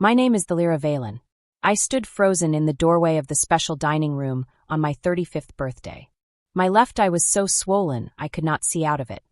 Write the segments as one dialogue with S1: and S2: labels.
S1: My name is Thalira Valen. I stood frozen in the doorway of the special dining room on my 35th birthday. My left eye was so swollen I could not see out of it.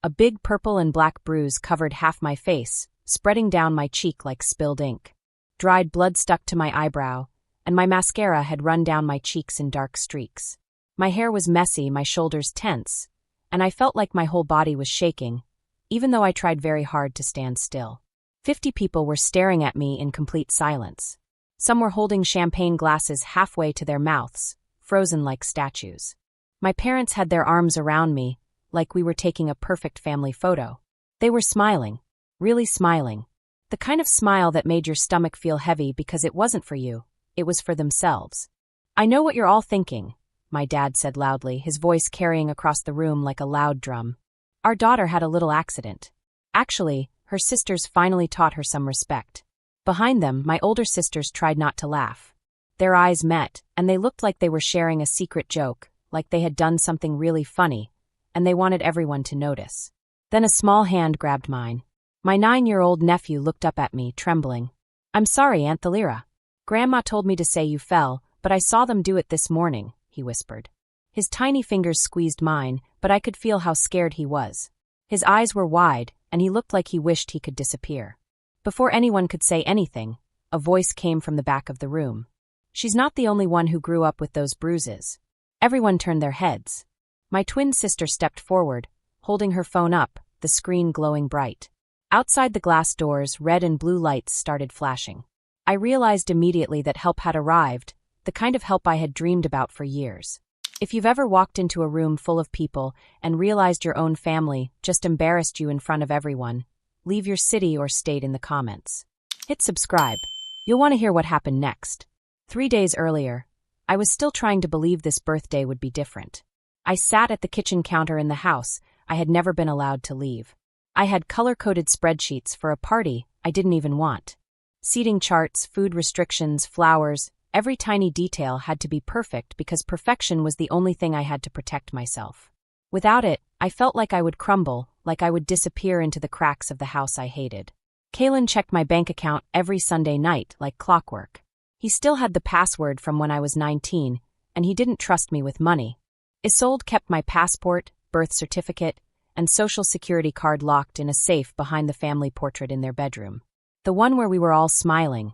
S1: A big purple and black bruise covered half my face, spreading down my cheek like spilled ink. Dried blood stuck to my eyebrow, and my mascara had run down my cheeks in dark streaks. My hair was messy, my shoulders tense, and I felt like my whole body was shaking, even though I tried very hard to stand still. 50 people were staring at me in complete silence. Some were holding champagne glasses halfway to their mouths, frozen like statues. My parents had their arms around me, like we were taking a perfect family photo. They were smiling, really smiling. The kind of smile that made your stomach feel heavy because it wasn't for you, it was for themselves. "I know what you're all thinking," my dad said loudly, his voice carrying across the room like a loud drum. "Our daughter had a little accident. Actually, her sisters finally taught her some respect." Behind them, my older sisters tried not to laugh. Their eyes met, and they looked like they were sharing a secret joke, like they had done something really funny, and they wanted everyone to notice. Then a small hand grabbed mine. My 9-year-old nephew looked up at me, trembling. "I'm sorry, Aunt Thalira. Grandma told me to say you fell, but I saw them do it this morning," he whispered. His tiny fingers squeezed mine, but I could feel how scared he was. His eyes were wide, and he looked like he wished he could disappear. Before anyone could say anything, a voice came from the back of the room. "She's not the only one who grew up with those bruises." Everyone turned their heads. My twin sister stepped forward, holding her phone up, the screen glowing bright. Outside the glass doors, red and blue lights started flashing. I realized immediately that help had arrived, the kind of help I had dreamed about for years. If you've ever walked into a room full of people and realized your own family just embarrassed you in front of everyone, leave your city or state in the comments. Hit subscribe. You'll want to hear what happened next. 3 days earlier, I was still trying to believe this birthday would be different. I sat at the kitchen counter in the house I had never been allowed to leave. I had color-coded spreadsheets for a party I didn't even want. Seating charts, food restrictions, flowers, every tiny detail had to be perfect because perfection was the only thing I had to protect myself. Without it, I felt like I would crumble, like I would disappear into the cracks of the house I hated. Kalen checked my bank account every Sunday night like clockwork. He still had the password from when I was 19, and he didn't trust me with money. Isolde kept my passport, birth certificate, and social security card locked in a safe behind the family portrait in their bedroom. The one where we were all smiling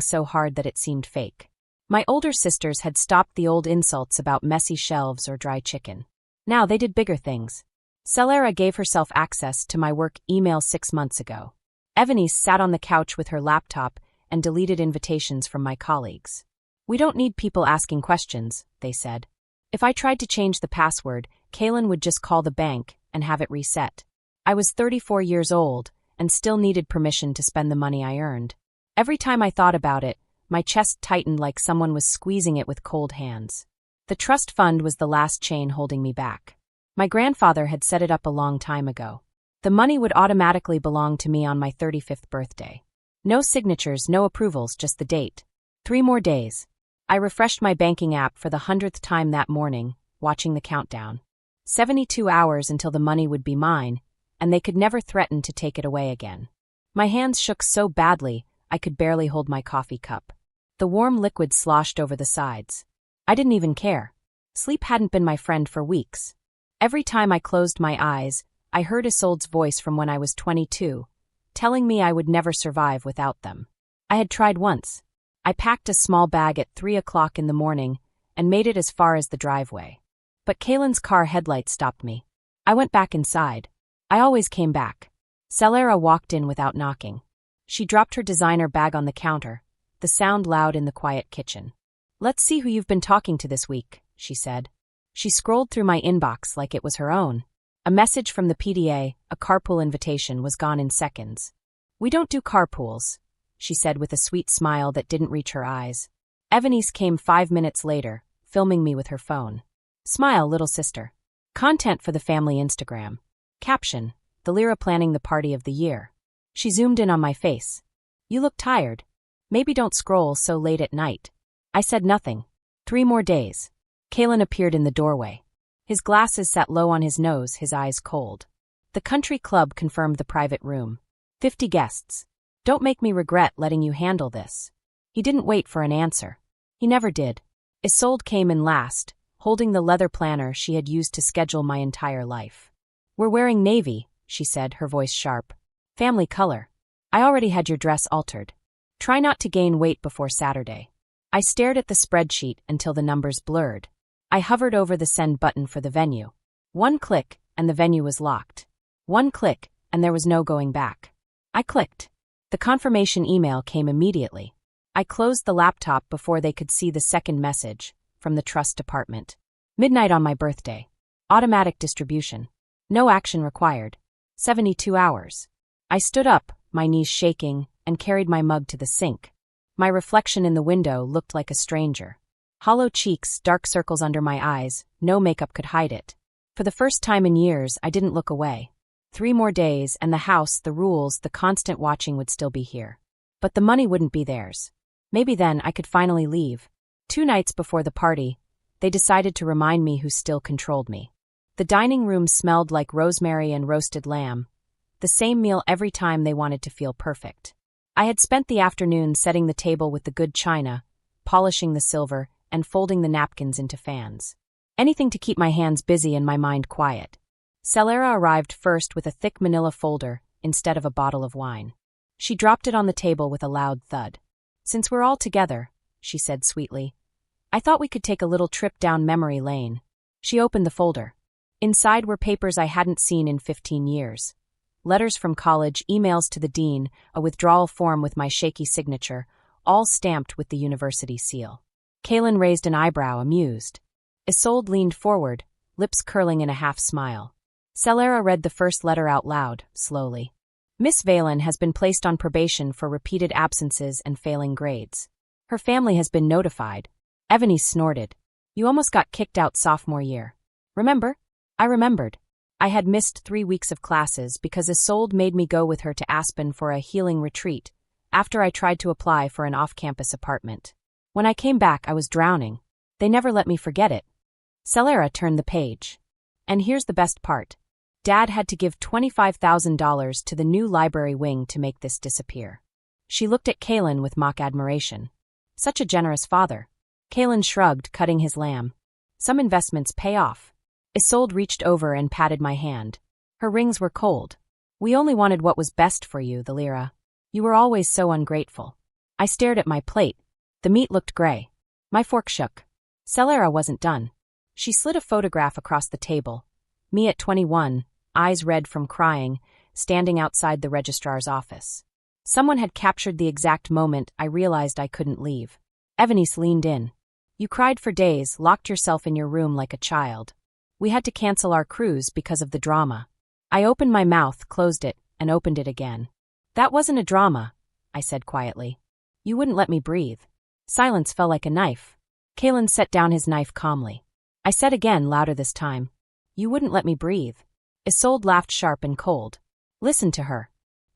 S1: so hard that it seemed fake. My older sisters had stopped the old insults about messy shelves or dry chicken. Now they did bigger things. Thalira gave herself access to my work email 6 months ago. Evanice sat on the couch with her laptop and deleted invitations from my colleagues. "We don't need people asking questions," they said. If I tried to change the password, Kalen would just call the bank and have it reset. I was 34 years old and still needed permission to spend the money I earned. Every time I thought about it, my chest tightened like someone was squeezing it with cold hands. The trust fund was the last chain holding me back. My grandfather had set it up a long time ago. The money would automatically belong to me on my 35th birthday. No signatures, no approvals, just the date. 3 more days. I refreshed my banking app for the 100th time that morning, watching the countdown. 72 hours until the money would be mine, and they could never threaten to take it away again. My hands shook so badly, I could barely hold my coffee cup. The warm liquid sloshed over the sides. I didn't even care. Sleep hadn't been my friend for weeks. Every time I closed my eyes, I heard Isolde's voice from when I was 22, telling me I would never survive without them. I had tried once. I packed a small bag at 3 o'clock in the morning and made it as far as the driveway. But Kalen's car headlights stopped me. I went back inside. I always came back. Thalira walked in without knocking. She dropped her designer bag on the counter, the sound loud in the quiet kitchen. "Let's see who you've been talking to this week," she said. She scrolled through my inbox like it was her own. A message from the PDA, a carpool invitation, was gone in seconds. "We don't do carpools," she said with a sweet smile that didn't reach her eyes. Evanice came 5 minutes later, filming me with her phone. "Smile, little sister." Content for the family Instagram. Caption: Thalira planning the party of the year. She zoomed in on my face. "You look tired. Maybe don't scroll so late at night." I said nothing. 3 more days. Kalen appeared in the doorway. His glasses sat low on his nose, his eyes cold. The country club confirmed the private room. 50 guests. Don't make me regret letting you handle this. He didn't wait for an answer. He never did. Isolde came in last, holding the leather planner she had used to schedule my entire life. We're wearing navy, she said, her voice sharp. Family color. I already had your dress altered. Try not to gain weight before Saturday. I stared at the spreadsheet until the numbers blurred. I hovered over the send button for the venue. One click, and the venue was locked. One click, and there was no going back. I clicked. The confirmation email came immediately. I closed the laptop before they could see the second message, from the trust department. Midnight on my birthday. Automatic distribution. No action required. 72 hours. I stood up, my knees shaking, and carried my mug to the sink. My reflection in the window looked like a stranger. Hollow cheeks, dark circles under my eyes, no makeup could hide it. For the first time in years, I didn't look away. 3 more days, and the house, the rules, the constant watching would still be here. But the money wouldn't be theirs. Maybe then I could finally leave. 2 nights before the party, they decided to remind me who still controlled me. The dining room smelled like rosemary and roasted lamb. The same meal every time they wanted to feel perfect. I had spent the afternoon setting the table with the good china, polishing the silver, and folding the napkins into fans. Anything to keep my hands busy and my mind quiet. Celera arrived first with a thick manila folder instead of a bottle of wine. She dropped it on the table with a loud thud. Since we're all together, she said sweetly, I thought we could take a little trip down memory lane. She opened the folder. Inside were papers I hadn't seen in 15 years. Letters from college, emails to the dean, a withdrawal form with my shaky signature, all stamped with the university seal. Kaelin raised an eyebrow, amused. Isolde leaned forward, lips curling in a half-smile. Celera read the first letter out loud, slowly. Miss Valen has been placed on probation for repeated absences and failing grades. Her family has been notified. Evany snorted. You almost got kicked out sophomore year. Remember? I remembered. I had missed 3 weeks of classes because Isolde made me go with her to Aspen for a healing retreat after I tried to apply for an off-campus apartment. When I came back, I was drowning. They never let me forget it. Celera turned the page. And here's the best part. Dad had to give $25,000 to the new library wing to make this disappear. She looked at Kaelin with mock admiration. Such a generous father. Kaelin shrugged, cutting his lamb. Some investments pay off. Isolde reached over and patted my hand. Her rings were cold. We only wanted what was best for you, the Lyra. You were always so ungrateful. I stared at my plate. The meat looked gray. My fork shook. Celera wasn't done. She slid a photograph across the table. Me at 21, eyes red from crying, standing outside the registrar's office. Someone had captured the exact moment I realized I couldn't leave. Evanice leaned in. You cried for days, locked yourself in your room like a child. We had to cancel our cruise because of the drama. I opened my mouth, closed it, and opened it again. That wasn't a drama, I said quietly. You wouldn't let me breathe. Silence fell like a knife. Kaelin set down his knife calmly. I said again, louder this time. You wouldn't let me breathe. Isolde laughed sharp and cold. Listen to her.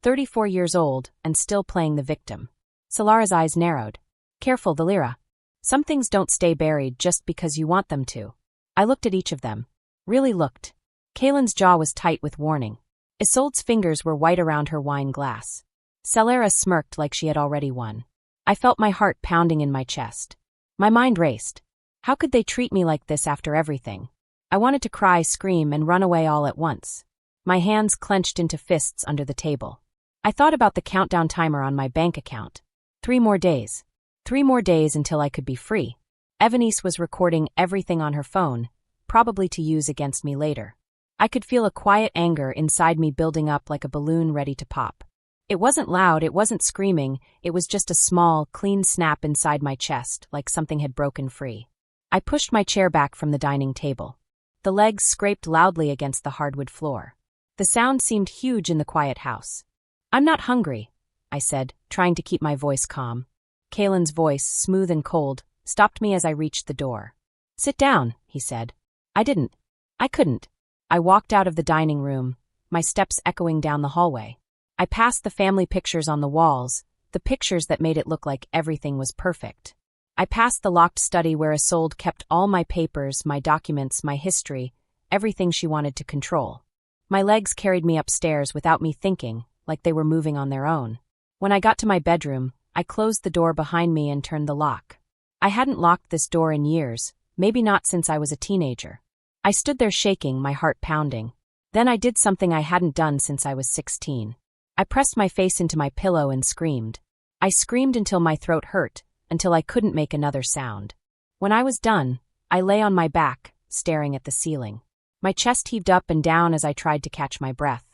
S1: 34 years old, and still playing the victim. Celera's eyes narrowed. Careful, the Lyra. Some things don't stay buried just because you want them to. I looked at each of them. Really looked. Kaelin's jaw was tight with warning. Isolde's fingers were white around her wine glass. Celera smirked like she had already won. I felt my heart pounding in my chest. My mind raced. How could they treat me like this after everything? I wanted to cry, scream, and run away all at once. My hands clenched into fists under the table. I thought about the countdown timer on my bank account. 3 more days. 3 more days until I could be free. Evanice was recording everything on her phone, probably to use against me later. I could feel a quiet anger inside me building up like a balloon ready to pop. It wasn't loud, it wasn't screaming, it was just a small, clean snap inside my chest, like something had broken free. I pushed my chair back from the dining table. The legs scraped loudly against the hardwood floor. The sound seemed huge in the quiet house. I'm not hungry, I said, trying to keep my voice calm. Kaelin's voice, smooth and cold, stopped me as I reached the door. Sit down, he said. I didn't. I couldn't. I walked out of the dining room, my steps echoing down the hallway. I passed the family pictures on the walls, the pictures that made it look like everything was perfect. I passed the locked study where Isolde kept all my papers, my documents, my history, everything she wanted to control. My legs carried me upstairs without me thinking, like they were moving on their own. When I got to my bedroom, I closed the door behind me and turned the lock. I hadn't locked this door in years, maybe not since I was a teenager. I stood there shaking, my heart pounding. Then I did something I hadn't done since I was 16. I pressed my face into my pillow and screamed. I screamed until my throat hurt, until I couldn't make another sound. When I was done, I lay on my back, staring at the ceiling. My chest heaved up and down as I tried to catch my breath.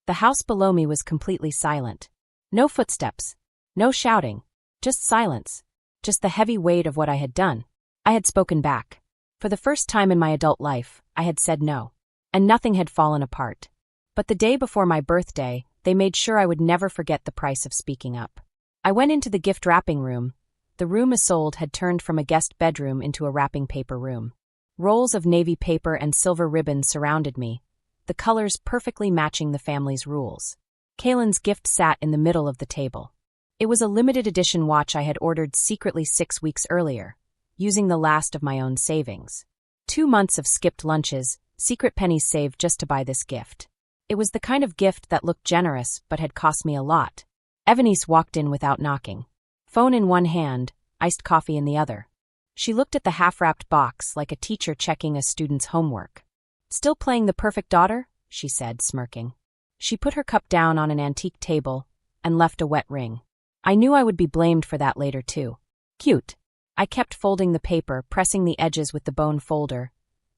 S1: The house below me was completely silent. No footsteps. No shouting. Just silence. Just the heavy weight of what I had done. I had spoken back. For the first time in my adult life, I had said no. And nothing had fallen apart. But the day before my birthday, they made sure I would never forget the price of speaking up. I went into the gift wrapping room. The room Isolde had turned from a guest bedroom into a wrapping paper room. Rolls of navy paper and silver ribbons surrounded me, the colors perfectly matching the family's rules. Kaylin's gift sat in the middle of the table. It was a limited edition watch I had ordered secretly 6 weeks earlier, using the last of my own savings. 2 months of skipped lunches, secret pennies saved just to buy this gift. It was the kind of gift that looked generous but had cost me a lot. Evanice walked in without knocking. Phone in one hand, iced coffee in the other. She looked at the half-wrapped box like a teacher checking a student's homework. "Still playing the perfect daughter?" she said, smirking. She put her cup down on an antique table and left a wet ring. I knew I would be blamed for that later, too. Cute. I kept folding the paper, pressing the edges with the bone folder,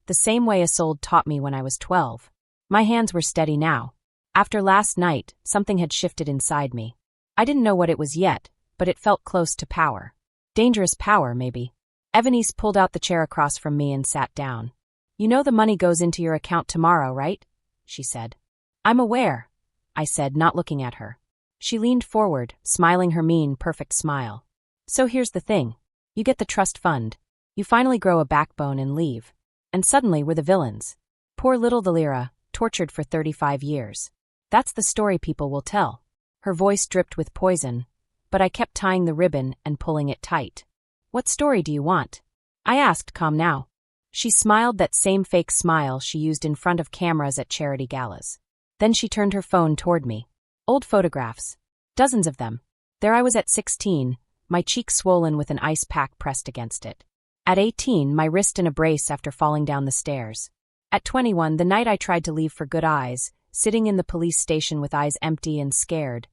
S1: the same way Isolde taught me when I was 12. My hands were steady now. After last night, something had shifted inside me. I didn't know what it was yet, but it felt close to power. Dangerous power, maybe. Evanice pulled out the chair across from me and sat down. "You know the money goes into your account tomorrow, right?" she said. "I'm aware," I said, not looking at her. She leaned forward, smiling her mean, perfect smile. "So here's the thing. You get the trust fund. You finally grow a backbone and leave. And suddenly we're the villains. Poor little Valera, tortured for 35 years. That's the story people will tell." Her voice dripped with poison, but I kept tying the ribbon and pulling it tight. "What story do you want?" I asked, calm now. She smiled, that same fake smile she used in front of cameras at charity galas. Then she turned her phone toward me. Old photographs. Dozens of them. There I was at 16, my cheek swollen with an ice pack pressed against it. At 18, my wrist in a brace after falling down the stairs. At 21, the night I tried to leave for good eyes, sitting in the police station with eyes empty and scared.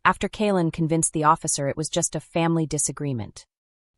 S1: After Kaylin convinced the officer it was just a family disagreement.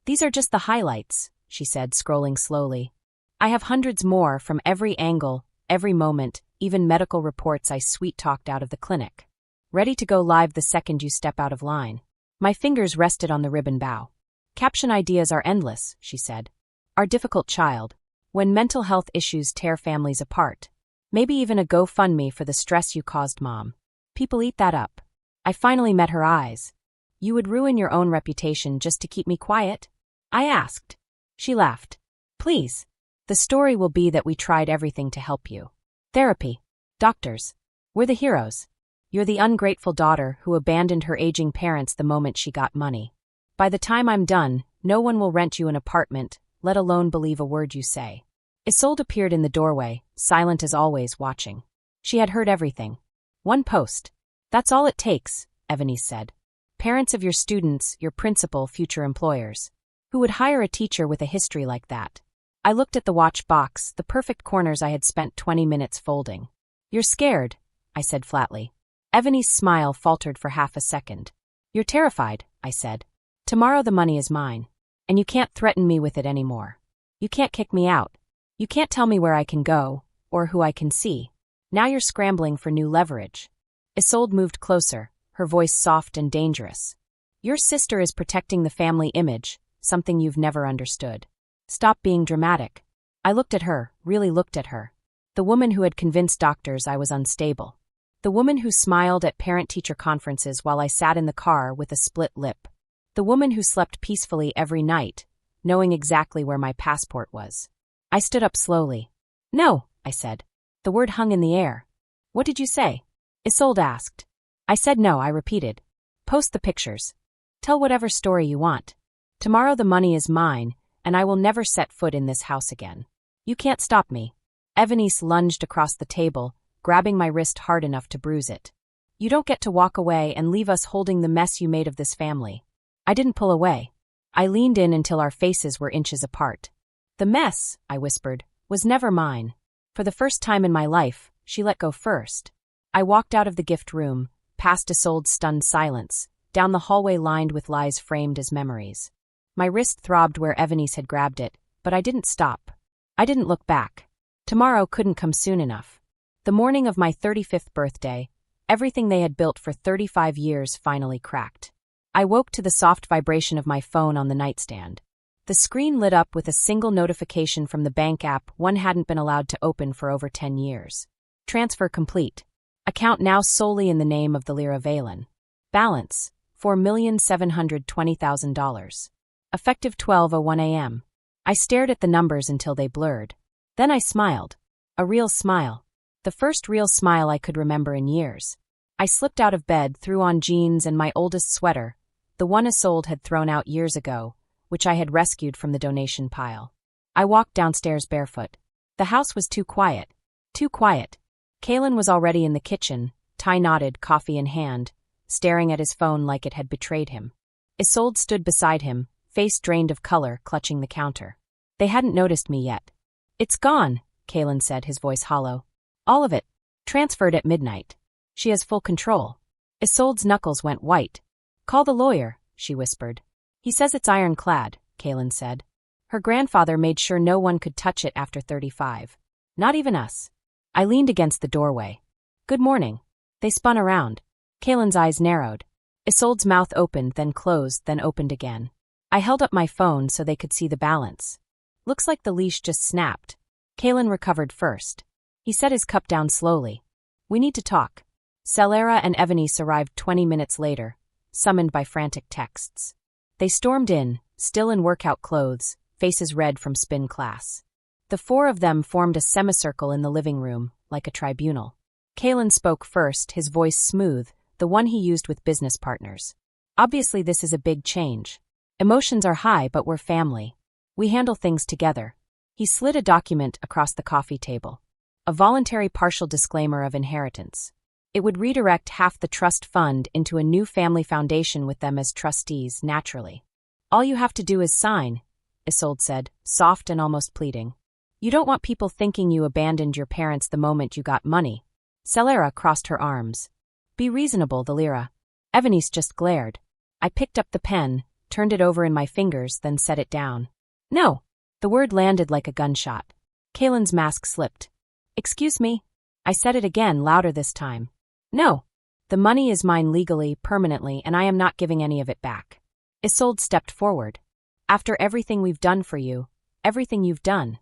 S1: "These are just the highlights," she said, scrolling slowly. "I have hundreds more from every angle, every moment, even medical reports I sweet-talked out of the clinic. Ready to go live the second you step out of line." My fingers rested on the ribbon bow. "Caption ideas are endless," she said. "Our difficult child. When mental health issues tear families apart. Maybe even a GoFundMe for the stress you caused, Mom. People eat that up." I finally met her eyes. "You would ruin your own reputation just to keep me quiet?" I asked. She laughed. "Please. The story will be that we tried everything to help you. Therapy. Doctors. We're the heroes. You're the ungrateful daughter who abandoned her aging parents the moment she got money. By the time I'm done, no one will rent you an apartment, let alone believe a word you say." Isolde appeared in the doorway, silent as always, watching. She had heard everything. "One post. That's all it takes," Evanice said. "Parents of your students, your principal, future employers. Who would hire a teacher with a history like that?" I looked at the watch box, the perfect corners I had spent 20 minutes folding. "You're scared," I said flatly. Evanice's smile faltered for half a second. "You're terrified," I said. "Tomorrow the money is mine. And you can't threaten me with it anymore. You can't kick me out. You can't tell me where I can go, or who I can see. Now you're scrambling for new leverage." Isolde moved closer, her voice soft and dangerous. "Your sister is protecting the family image, something you've never understood. Stop being dramatic." I looked at her, really looked at her. The woman who had convinced doctors I was unstable. The woman who smiled at parent-teacher conferences while I sat in the car with a split lip. The woman who slept peacefully every night, knowing exactly where my passport was. I stood up slowly. "No," I said. The word hung in the air. "What did you say?" Isolde asked. I said no, I repeated. "Post the pictures. Tell whatever story you want. Tomorrow the money is mine, and I will never set foot in this house again. You can't stop me." Evanice lunged across the table, grabbing my wrist hard enough to bruise it. You don't get to walk away and leave us holding the mess you made of this family. I didn't pull away. I leaned in until our faces were inches apart. The mess, I whispered, was never mine. For the first time in my life, she let go first. I walked out of the gift room, past Isolde's stunned silence, down the hallway lined with lies framed as memories. My wrist throbbed where Evanice had grabbed it, but I didn't stop. I didn't look back. Tomorrow couldn't come soon enough. The morning of my 35th birthday, everything they had built for 35 years finally cracked. I woke to the soft vibration of my phone on the nightstand. The screen lit up with a single notification from the bank app one hadn't been allowed to open for over 10 years. Transfer complete. Account now solely in the name of the Lyra Valen. Balance, $4,720,000. Effective 12:01 a.m. I stared at the numbers until they blurred. Then I smiled. A real smile. The first real smile I could remember in years. I slipped out of bed, threw on jeans and my oldest sweater, the one Isolde had thrown out years ago, which I had rescued from the donation pile. I walked downstairs barefoot. The house was too quiet. Too quiet. Kalen was already in the kitchen, tie-knotted, coffee in hand, staring at his phone like it had betrayed him. Isolde stood beside him, face drained of color, clutching the counter. They hadn't noticed me yet. It's gone, Kalen said, his voice hollow. All of it. Transferred at midnight. She has full control. Isolde's knuckles went white. Call the lawyer, she whispered. He says it's ironclad, Kalen said. Her grandfather made sure no one could touch it after 35. Not even us. I leaned against the doorway. Good morning. They spun around. Kalen's eyes narrowed. Isolde's mouth opened, then closed, then opened again. I held up my phone so they could see the balance. Looks like the leash just snapped. Kalen recovered first. He set his cup down slowly. We need to talk. Celera and Evanice arrived 20 minutes later, summoned by frantic texts. They stormed in, still in workout clothes, faces red from spin class. The four of them formed a semicircle in the living room, like a tribunal. Kalen spoke first, his voice smooth, the one he used with business partners. Obviously this is a big change. Emotions are high, but we're family. We handle things together. He slid a document across the coffee table. A voluntary partial disclaimer of inheritance. It would redirect half the trust fund into a new family foundation with them as trustees, naturally. All you have to do is sign, Isolde said, soft and almost pleading. You don't want people thinking you abandoned your parents the moment you got money. Celera crossed her arms. Be reasonable, the Lyra. Evanice just glared. I picked up the pen, turned it over in my fingers, then set it down. No. The word landed like a gunshot. Kalen's mask slipped. Excuse me? I said it again, louder this time. No. The money is mine legally, permanently, and I am not giving any of it back. Isolde stepped forward. After everything we've done for you, everything you've done.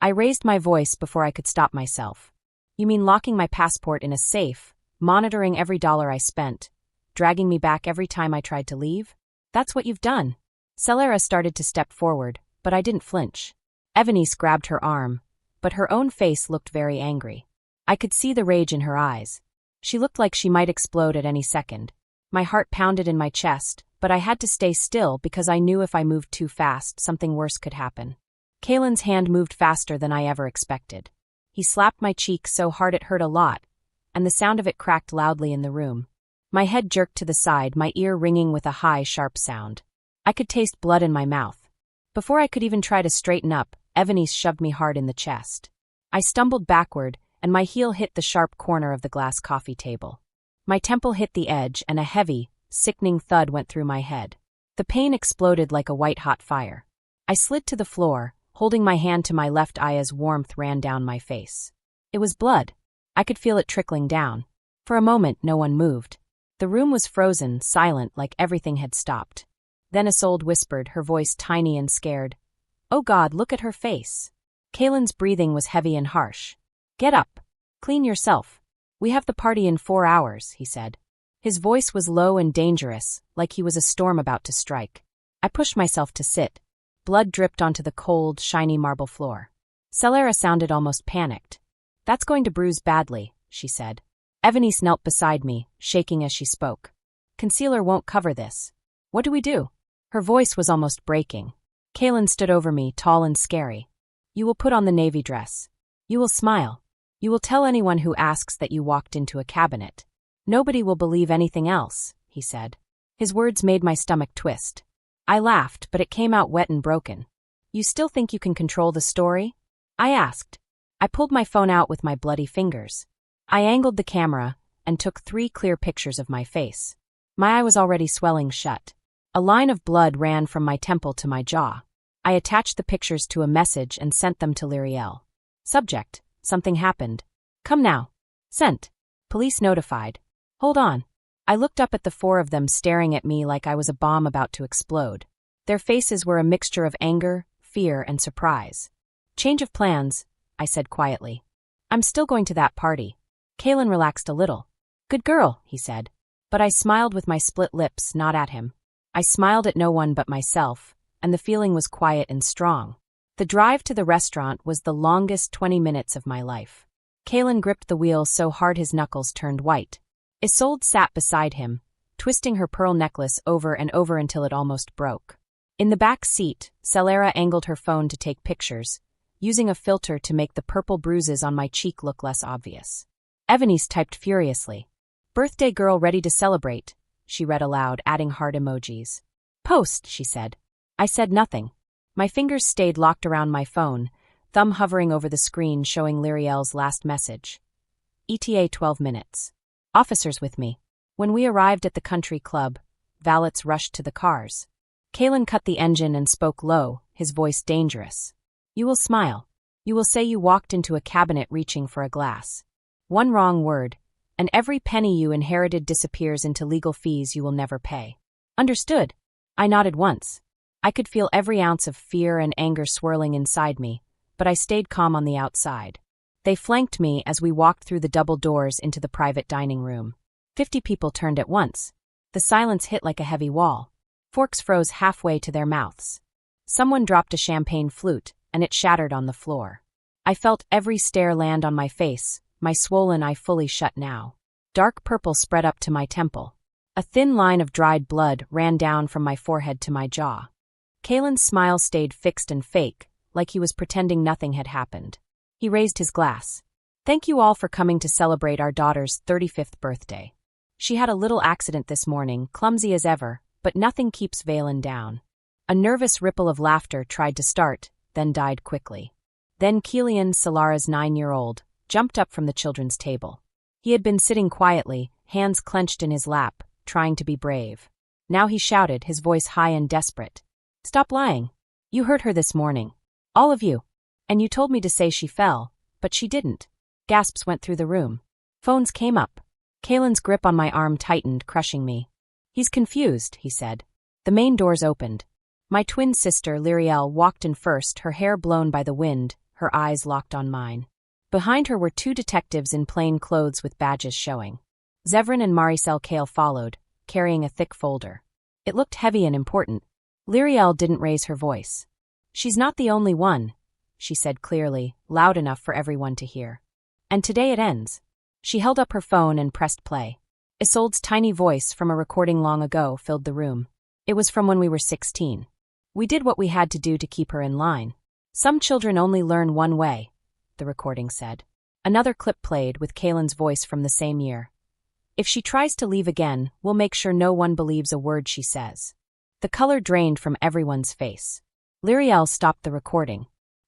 S1: I raised my voice before I could stop myself. You mean locking my passport in a safe, monitoring every dollar I spent, dragging me back every time I tried to leave? That's what you've done. Celera started to step forward, but I didn't flinch. Evanice grabbed her arm, but her own face looked very angry. I could see the rage in her eyes. She looked like she might explode at any second. My heart pounded in my chest, but I had to stay still because I knew if I moved too fast, something worse could happen. Kalen's hand moved faster than I ever expected. He slapped my cheek so hard it hurt a lot, and the sound of it cracked loudly in the room. My head jerked to the side, my ear ringing with a high, sharp sound. I could taste blood in my mouth. Before I could even try to straighten up, Evanice shoved me hard in the chest. I stumbled backward, and my heel hit the sharp corner of the glass coffee table. My temple hit the edge, and a heavy, sickening thud went through my head. The pain exploded like a white-hot fire. I slid to the floor, holding my hand to my left eye as warmth ran down my face. It was blood. I could feel it trickling down. For a moment, no one moved. The room was frozen, silent, like everything had stopped. Then Isolde whispered, her voice tiny and scared. Oh God, look at her face. Kalen's breathing was heavy and harsh. Get up. Clean yourself. We have the party in 4 hours, he said. His voice was low and dangerous, like he was a storm about to strike. I pushed myself to sit. Blood dripped onto the cold, shiny marble floor. Celera sounded almost panicked. That's going to bruise badly, she said. Evanice knelt beside me, shaking as she spoke. Concealer won't cover this. What do we do? Her voice was almost breaking. Kalen stood over me, tall and scary. You will put on the navy dress. You will smile. You will tell anyone who asks that you walked into a cabinet. Nobody will believe anything else, he said. His words made my stomach twist. I laughed, but it came out wet and broken. You still think you can control the story? I asked. I pulled my phone out with my bloody fingers. I angled the camera and took 3 clear pictures of my face. My eye was already swelling shut. A line of blood ran from my temple to my jaw. I attached the pictures to a message and sent them to Lyriel. Subject: something happened. Come now. Sent. Police notified. Hold on. I looked up at the 4 of them staring at me like I was a bomb about to explode. Their faces were a mixture of anger, fear, and surprise. Change of plans, I said quietly. I'm still going to that party. Kalen relaxed a little. Good girl, he said. But I smiled with my split lips, not at him. I smiled at no one but myself, and the feeling was quiet and strong. The drive to the restaurant was the longest 20 minutes of my life. Kalen gripped the wheel so hard his knuckles turned white. Isolde sat beside him, twisting her pearl necklace over and over until it almost broke. In the back seat, Celera angled her phone to take pictures, using a filter to make the purple bruises on my cheek look less obvious. Evanice typed furiously. Birthday girl ready to celebrate, she read aloud, adding heart emojis. Post, she said. I said nothing. My fingers stayed locked around my phone, thumb hovering over the screen showing Lyriel's last message. ETA 12 minutes. Officers with me. When we arrived at the country club, valets rushed to the cars. Kalen cut the engine and spoke low, his voice dangerous. You will smile. You will say you walked into a cabinet reaching for a glass. One wrong word, and every penny you inherited disappears into legal fees you will never pay. Understood? I nodded once. I could feel every ounce of fear and anger swirling inside me, but I stayed calm on the outside. They flanked me as we walked through the double doors into the private dining room. 50 people turned at once. The silence hit like a heavy wall. Forks froze halfway to their mouths. Someone dropped a champagne flute, and it shattered on the floor. I felt every stare land on my face, my swollen eye fully shut now. Dark purple spread up to my temple. A thin line of dried blood ran down from my forehead to my jaw. Kalen's smile stayed fixed and fake, like he was pretending nothing had happened. He raised his glass. Thank you all for coming to celebrate our daughter's 35th birthday. She had a little accident this morning, clumsy as ever, but nothing keeps Valen down. A nervous ripple of laughter tried to start, then died quickly. Then Kilian, Solara's 9-year-old, jumped up from the children's table. He had been sitting quietly, hands clenched in his lap, trying to be brave. Now he shouted, his voice high and desperate. Stop lying. You heard her this morning. All of you. And you told me to say she fell, but she didn't. Gasps went through the room. Phones came up. Kalen's grip on my arm tightened, crushing me. He's confused, he said. The main doors opened. My twin sister, Lyriel, walked in first, her hair blown by the wind, her eyes locked on mine. Behind her were 2 detectives in plain clothes with badges showing. Zevran and Maricel Kale followed, carrying a thick folder. It looked heavy and important. Lyriel didn't raise her voice. She's not the only one, she said clearly, loud enough for everyone to hear. And today it ends. She held up her phone and pressed play. Isolde's tiny voice from a recording long ago filled the room. It was from when we were 16. We did what we had to do to keep her in line. Some children only learn one way, the recording said. Another clip played with Kalen's voice from the same year. If she tries to leave again, we'll make sure no one believes a word she says. The color drained from everyone's face. Lyriel stopped the recording.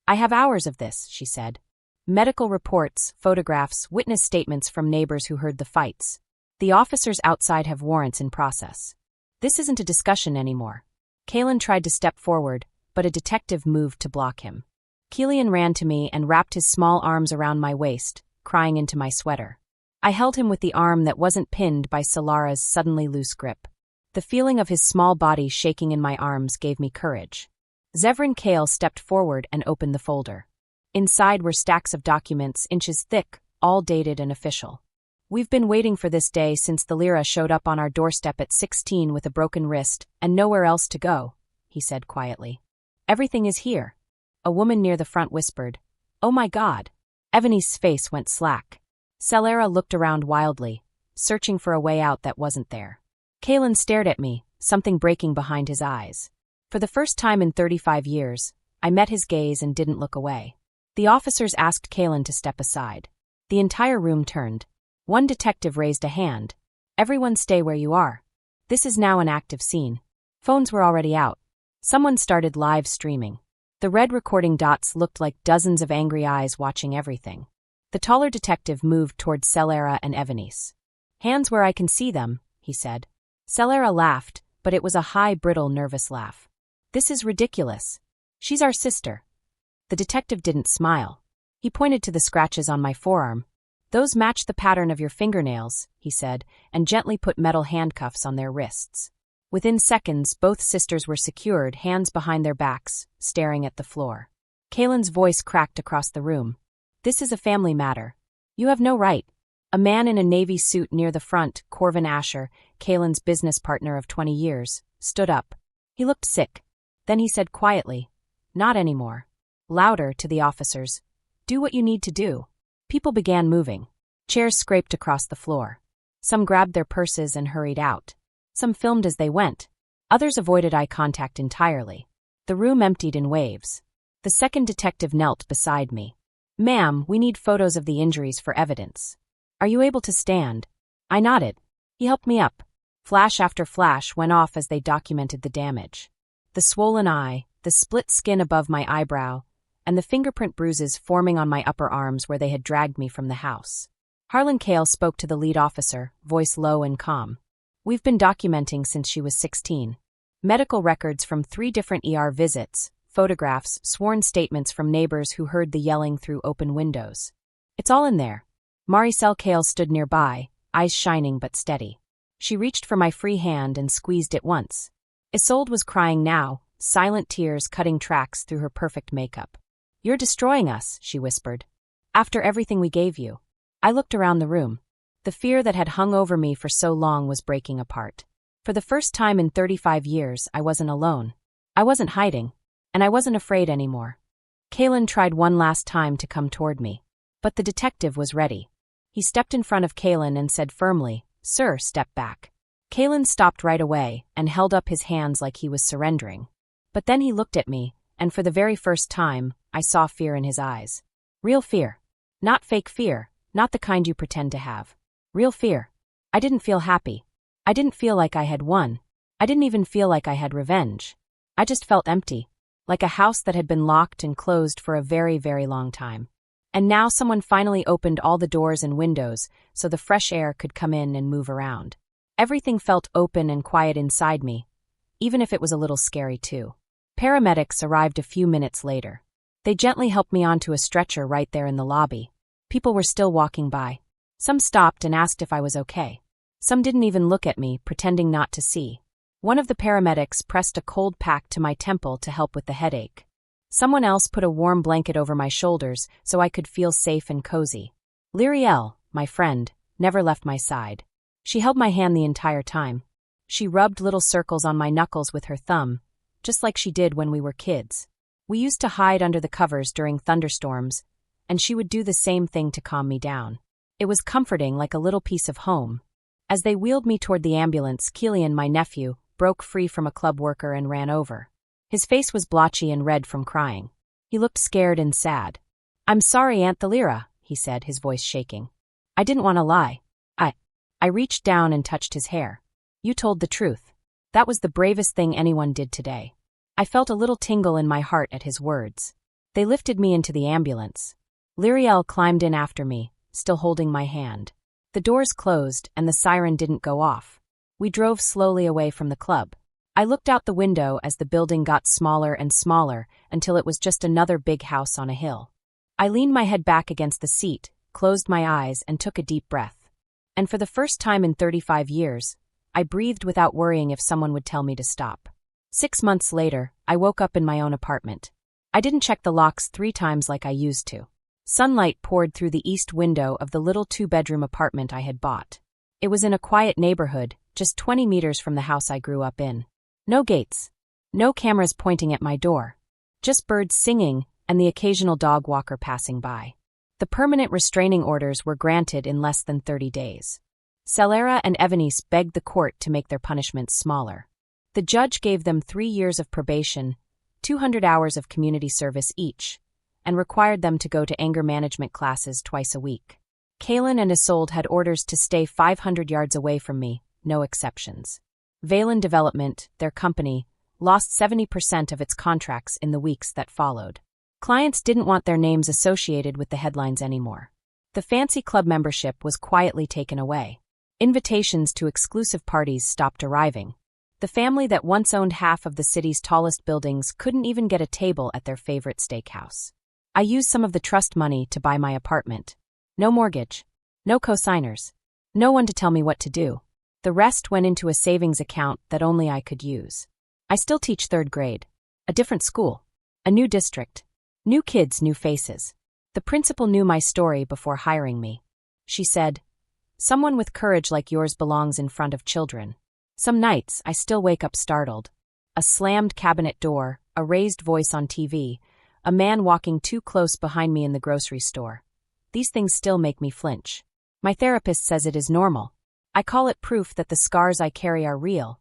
S1: I have hours of this, she said. Medical reports, photographs, witness statements from neighbors who heard the fights. The officers outside have warrants in process. This isn't a discussion anymore. Kalen tried to step forward, but a detective moved to block him. Kilian ran to me and wrapped his small arms around my waist, crying into my sweater. I held him with the arm that wasn't pinned by Solara's suddenly loose grip. The feeling of his small body shaking in my arms gave me courage. Zevran Kale stepped forward and opened the folder. Inside were stacks of documents, inches thick, all dated and official. We've been waiting for this day since the Lyra showed up on our doorstep at 16 with a broken wrist and nowhere else to go, he said quietly. Everything is here. A woman near the front whispered, Oh my God. Evanice's face went slack. Celera looked around wildly, searching for a way out that wasn't there. Kalen stared at me, something breaking behind his eyes. For the first time in 35 years, I met his gaze and didn't look away. The officers asked Kalen to step aside. The entire room turned. One detective raised a hand, Everyone stay where you are. This is now an active scene. Phones were already out. Someone started live streaming. The red recording dots looked like dozens of angry eyes watching everything. The taller detective moved toward Celera and Evanice. Hands where I can see them, he said. Celera laughed, but it was a high, brittle, nervous laugh. This is ridiculous. She's our sister. The detective didn't smile. He pointed to the scratches on my forearm. Those match the pattern of your fingernails, he said, and gently put metal handcuffs on their wrists. Within seconds, both sisters were secured, hands behind their backs, staring at the floor. Kaylin's voice cracked across the room. This is a family matter. You have no right. A man in a navy suit near the front, Corvin Asher, Kaylin's business partner of 20 years, stood up. He looked sick. Then he said quietly, "Not anymore." Louder to the officers, "Do what you need to do." People began moving. Chairs scraped across the floor. Some grabbed their purses and hurried out. Some filmed as they went. Others avoided eye contact entirely. The room emptied in waves. The second detective knelt beside me. "Ma'am, we need photos of the injuries for evidence. Are you able to stand?" I nodded. He helped me up. Flash after flash went off as they documented the damage. The swollen eye, the split skin above my eyebrow, and the fingerprint bruises forming on my upper arms where they had dragged me from the house. Harlan Cale spoke to the lead officer, voice low and calm. "We've been documenting since she was 16. Medical records from 3 different ER visits, photographs, sworn statements from neighbors who heard the yelling through open windows. It's all in there." Maricel Cale stood nearby, eyes shining but steady. She reached for my free hand and squeezed it once. Isolde was crying now, silent tears cutting tracks through her perfect makeup. "You're destroying us," she whispered. "After everything we gave you." I looked around the room. The fear that had hung over me for so long was breaking apart. For the first time in 35 years, I wasn't alone. I wasn't hiding. And I wasn't afraid anymore. Kaylin tried one last time to come toward me. But the detective was ready. He stepped in front of Kaylin and said firmly, "Sir, step back." Kaylin stopped right away and held up his hands like he was surrendering. But then he looked at me, and for the very first time, I saw fear in his eyes. Real fear. Not fake fear, not the kind you pretend to have. Real fear. I didn't feel happy. I didn't feel like I had won. I didn't even feel like I had revenge. I just felt empty, like a house that had been locked and closed for a very, very long time. And now someone finally opened all the doors and windows so the fresh air could come in and move around. Everything felt open and quiet inside me, even if it was a little scary too. Paramedics arrived a few minutes later. They gently helped me onto a stretcher right there in the lobby. People were still walking by. Some stopped and asked if I was okay. Some didn't even look at me, pretending not to see. One of the paramedics pressed a cold pack to my temple to help with the headache. Someone else put a warm blanket over my shoulders so I could feel safe and cozy. Lyriel, my friend, never left my side. She held my hand the entire time. She rubbed little circles on my knuckles with her thumb, just like she did when we were kids. We used to hide under the covers during thunderstorms, and she would do the same thing to calm me down. It was comforting, like a little piece of home. As they wheeled me toward the ambulance, Killian, my nephew, broke free from a club worker and ran over. His face was blotchy and red from crying. He looked scared and sad. "I'm sorry, Aunt Thalira," he said, his voice shaking. "I didn't want to lie. I reached down and touched his hair. You told the truth. That was the bravest thing anyone did today." I felt a little tingle in my heart at his words. They lifted me into the ambulance. Lyriel climbed in after me, still holding my hand. The doors closed and the siren didn't go off. We drove slowly away from the club. I looked out the window as the building got smaller and smaller until it was just another big house on a hill. I leaned my head back against the seat, closed my eyes, and took a deep breath. And for the first time in 35 years, I breathed without worrying if someone would tell me to stop. 6 months later, I woke up in my own apartment. I didn't check the locks 3 times like I used to. Sunlight poured through the east window of the little 2-bedroom apartment I had bought. It was in a quiet neighborhood, just 20 meters from the house I grew up in. No gates. No cameras pointing at my door. Just birds singing and the occasional dog walker passing by. The permanent restraining orders were granted in less than 30 days. Celera and Evanice begged the court to make their punishments smaller. The judge gave them 3 years of probation, 200 hours of community service each, and required them to go to anger management classes twice a week. Kalen and Isolde had orders to stay 500 yards away from me, no exceptions. Valen Development, their company, lost 70% of its contracts in the weeks that followed. Clients didn't want their names associated with the headlines anymore. The fancy club membership was quietly taken away. Invitations to exclusive parties stopped arriving. The family that once owned half of the city's tallest buildings couldn't even get a table at their favorite steakhouse. I used some of the trust money to buy my apartment. No mortgage. No co-signers. No one to tell me what to do. The rest went into a savings account that only I could use. I still teach 3rd grade. A different school. A new district. New kids, new faces. The principal knew my story before hiring me. She said, "Someone with courage like yours belongs in front of children." Some nights, I still wake up startled. A slammed cabinet door, a raised voice on TV, a man walking too close behind me in the grocery store. These things still make me flinch. My therapist says it is normal. I call it proof that the scars I carry are real,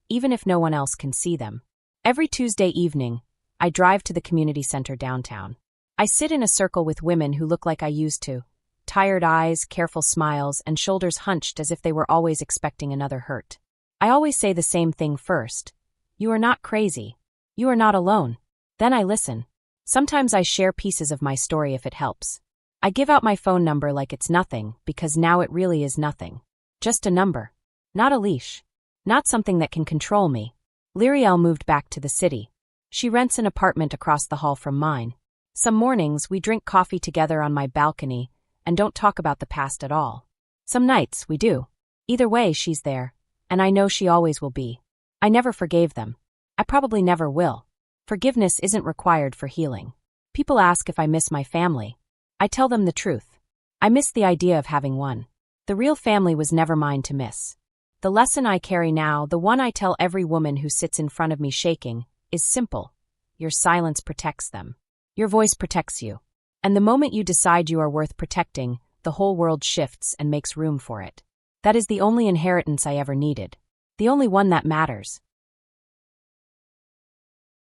S1: even if no one else can see them. Every Tuesday evening, I drive to the community center downtown. I sit in a circle with women who look like I used to. Tired eyes, careful smiles, and shoulders hunched as if they were always expecting another hurt. I always say the same thing first. You are not crazy. You are not alone. Then I listen. Sometimes I share pieces of my story if it helps. I give out my phone number like it's nothing, because now it really is nothing. Just a number. Not a leash. Not something that can control me. Lyriel moved back to the city. She rents an apartment across the hall from mine. Some mornings we drink coffee together on my balcony and don't talk about the past at all. Some nights we do. Either way, she's there, and I know she always will be. I never forgave them. I probably never will. Forgiveness isn't required for healing. People ask if I miss my family. I tell them the truth. I miss the idea of having one. The real family was never mine to miss. The lesson I carry now, the one I tell every woman who sits in front of me shaking, is simple. Your silence protects them. Your voice protects you. And the moment you decide you are worth protecting, the whole world shifts and makes room for it. That is the only inheritance I ever needed. The only one that matters.